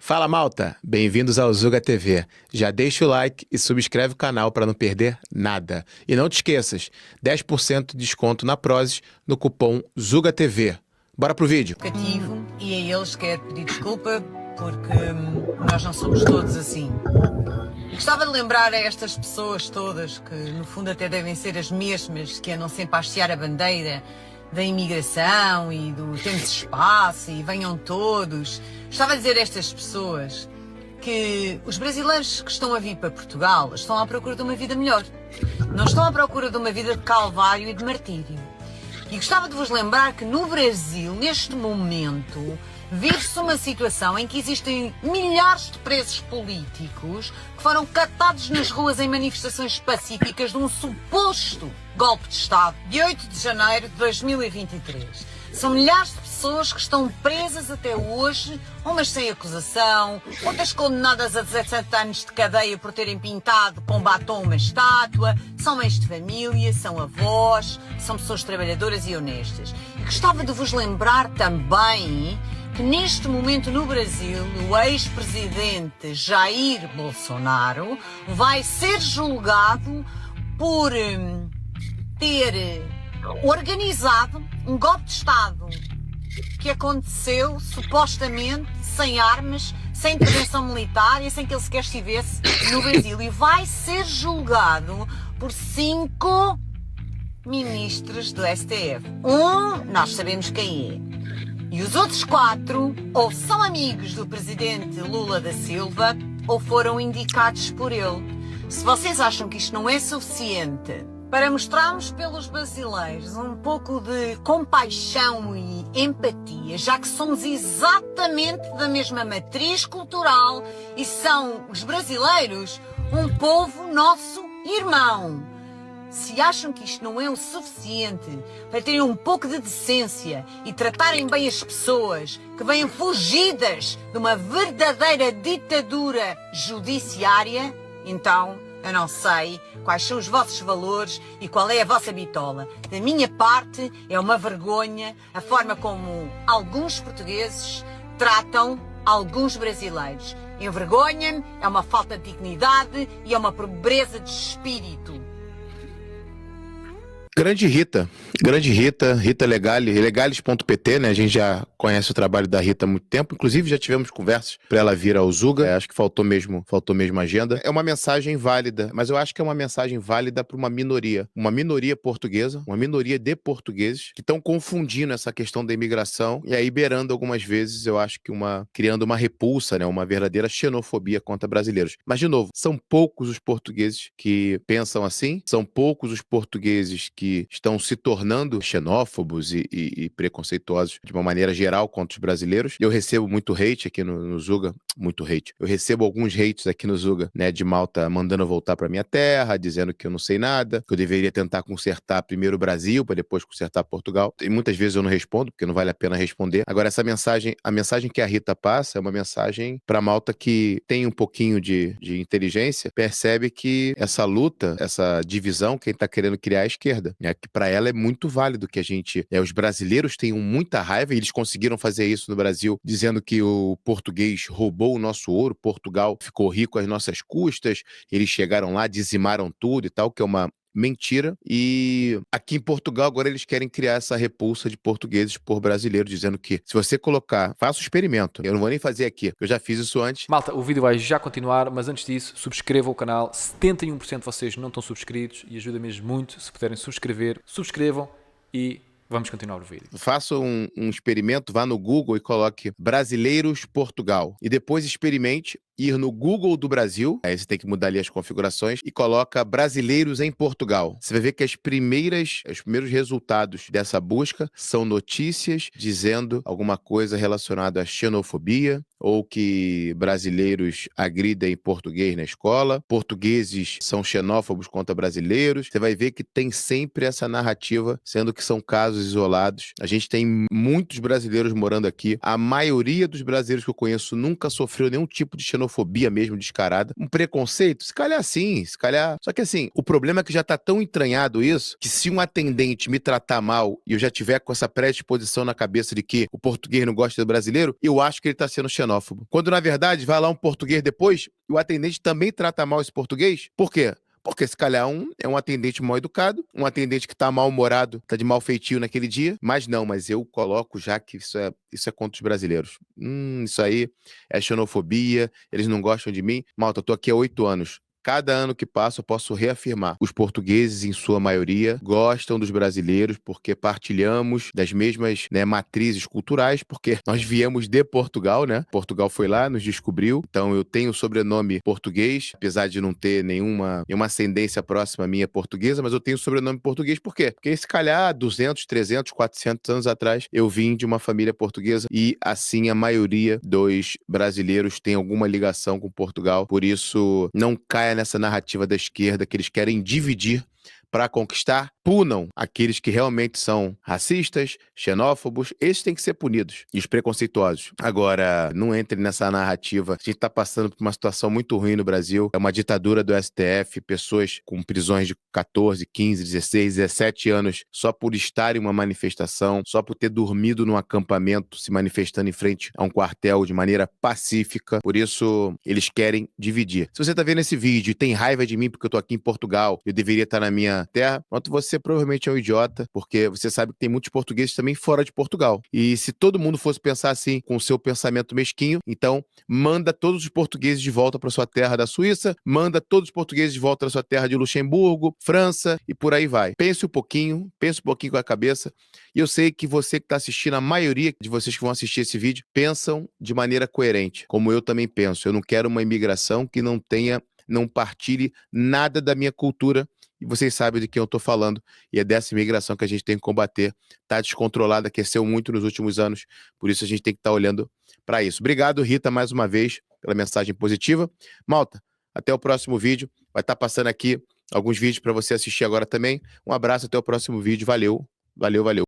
Fala malta, bem-vindos ao Zuga TV. Já deixa o like e subscreve o canal para não perder nada. E não te esqueças, 10% de desconto na Prozis no cupom ZUGATV. Bora pro vídeo. Cativo, e a eles quero pedir desculpa porque nós não somos todos assim. E gostava de lembrar a estas pessoas todas, que no fundo até devem ser as mesmas que andam sempre a hastear a bandeira da imigração e do temos espaço e venham todos. Gostava de dizer a estas pessoas que os brasileiros que estão a vir para Portugal estão à procura de uma vida melhor. Não estão à procura de uma vida de calvário e de martírio. E gostava de vos lembrar que no Brasil, neste momento, vive-se uma situação em que existem milhares de presos políticos que foram catados nas ruas em manifestações pacíficas de um suposto golpe de Estado de 8 de janeiro de 2023. São milhares de pessoas que estão presas até hoje, umas sem acusação, outras condenadas a 17 anos de cadeia por terem pintado com batom uma estátua, são mães de família, são avós, são pessoas trabalhadoras e honestas. E gostava de vos lembrar também que neste momento no Brasil, o ex-presidente Jair Bolsonaro vai ser julgado por ter organizado um golpe de Estado que aconteceu supostamente sem armas, sem intervenção militar e sem que ele sequer estivesse no Brasil. E vai ser julgado por 5 ministros do STF. Nós sabemos quem é. E os outros 4 ou são amigos do presidente Lula da Silva ou foram indicados por ele. Se vocês acham que isto não é suficiente para mostrarmos pelos brasileiros um pouco de compaixão e empatia, já que somos exatamente da mesma matriz cultural e são os brasileiros um povo nosso irmão. Se acham que isto não é o suficiente para terem um pouco de decência e tratarem bem as pessoas que vêm fugidas de uma verdadeira ditadura judiciária, então eu não sei quais são os vossos valores e qual é a vossa bitola. Da minha parte, é uma vergonha a forma como alguns portugueses tratam alguns brasileiros. Envergonha-me, é uma falta de dignidade e é uma pobreza de espírito. Grande Rita, Rita Legale, legales.pt, né? A gente já conhece o trabalho da Rita há muito tempo, inclusive já tivemos conversas para ela vir ao Zuga, acho que faltou mesmo agenda. É uma mensagem válida, mas eu acho que é uma mensagem válida para uma minoria portuguesa, uma minoria de portugueses que estão confundindo essa questão da imigração e aí beirando algumas vezes, eu acho que criando uma repulsa, né? Uma verdadeira xenofobia contra brasileiros. Mas, de novo, são poucos os portugueses que pensam assim, são poucos os portugueses que estão se tornando xenófobos e preconceituosos de uma maneira geral contra os brasileiros. Eu recebo muito hate aqui no Zuga, muito hate. Eu recebo alguns hates aqui no Zuga, né, de malta mandando eu voltar para minha terra, dizendo que eu não sei nada, que eu deveria tentar consertar primeiro o Brasil para depois consertar Portugal. E muitas vezes eu não respondo, porque não vale a pena responder. Agora, a mensagem que a Rita passa é uma mensagem para malta que tem um pouquinho de inteligência, percebe que essa luta, essa divisão, quem está querendo criar é a esquerda. Que para ela é muito válido que os brasileiros tenham muita raiva, e eles conseguiram fazer isso no Brasil, dizendo que o português roubou o nosso ouro, Portugal ficou rico às nossas custas, eles chegaram lá, dizimaram tudo e tal, que é uma mentira. E aqui em Portugal agora eles querem criar essa repulsa de portugueses por brasileiros, dizendo que se você colocar, faça o experimento, eu não vou nem fazer aqui, eu já fiz isso antes. Malta, o vídeo vai já continuar, mas antes disso, subscrevam o canal. 71% de vocês não estão subscritos e ajuda mesmo muito se puderem subscrevam e vamos continuar o vídeo. Faça um experimento, vá no Google e coloque Brasileiros Portugal e depois experimente ir no Google do Brasil, aí você tem que mudar ali as configurações e coloca brasileiros em Portugal. Você vai ver que os primeiros resultados dessa busca são notícias dizendo alguma coisa relacionada à xenofobia ou que brasileiros agridem português na escola, portugueses são xenófobos contra brasileiros. Você vai ver que tem sempre essa narrativa, sendo que são casos isolados. A gente tem muitos brasileiros morando aqui. A maioria dos brasileiros que eu conheço nunca sofreu nenhum tipo de xenofobia xenofobia mesmo descarada, um preconceito, se calhar sim, se calhar... Só que assim, o problema é que já tá tão entranhado isso, que se um atendente me tratar mal e eu já tiver com essa predisposição na cabeça de que o português não gosta do brasileiro, eu acho que ele tá sendo xenófobo. Quando na verdade vai lá um português depois e o atendente também trata mal esse português, por quê? Porque se calhar é um atendente mal educado, um atendente que tá mal-humorado, tá de mau feitio naquele dia, mas eu coloco já que isso é contra os brasileiros. Isso aí é xenofobia, eles não gostam de mim. Malta, eu tô aqui há 8 anos. Cada ano que passa, eu posso reafirmar. Os portugueses, em sua maioria, gostam dos brasileiros porque partilhamos das mesmas, né, matrizes culturais, porque nós viemos de Portugal, né? Portugal foi lá, nos descobriu. Então, eu tenho o sobrenome português, apesar de não ter nenhuma ascendência próxima minha portuguesa, mas eu tenho o sobrenome português. Por quê? Porque, se calhar, 200, 300, 400 anos atrás, eu vim de uma família portuguesa e, assim, a maioria dos brasileiros tem alguma ligação com Portugal. Por isso, não caia nessa narrativa da esquerda que eles querem dividir para conquistar. Punam aqueles que realmente são racistas, xenófobos, esses têm que ser punidos, e os preconceituosos. Agora, não entre nessa narrativa. A gente está passando por uma situação muito ruim no Brasil, é uma ditadura do STF, pessoas com prisões de 14, 15, 16, 17 anos só por estar em uma manifestação, só por ter dormido num acampamento, se manifestando em frente a um quartel de maneira pacífica. Por isso, eles querem dividir. Se você está vendo esse vídeo e tem raiva de mim porque eu tô aqui em Portugal, eu deveria estar na minha terra, pronto, você provavelmente é um idiota, porque você sabe que tem muitos portugueses também fora de Portugal. E se todo mundo fosse pensar assim, com o seu pensamento mesquinho, então manda todos os portugueses de volta para sua terra da Suíça, manda todos os portugueses de volta para sua terra de Luxemburgo, França e por aí vai. Pense um pouquinho com a cabeça. E eu sei que você que está assistindo, a maioria de vocês que vão assistir esse vídeo, pensam de maneira coerente, como eu também penso. Eu não quero uma imigração que não partilhe nada da minha cultura. E vocês sabem de quem eu estou falando, e é dessa imigração que a gente tem que combater. Está descontrolada, cresceu muito nos últimos anos, por isso a gente tem que estar olhando para isso. Obrigado, Rita, mais uma vez, pela mensagem positiva. Malta, até o próximo vídeo. Vai estar passando aqui alguns vídeos para você assistir agora também. Um abraço, até o próximo vídeo. Valeu, valeu, valeu.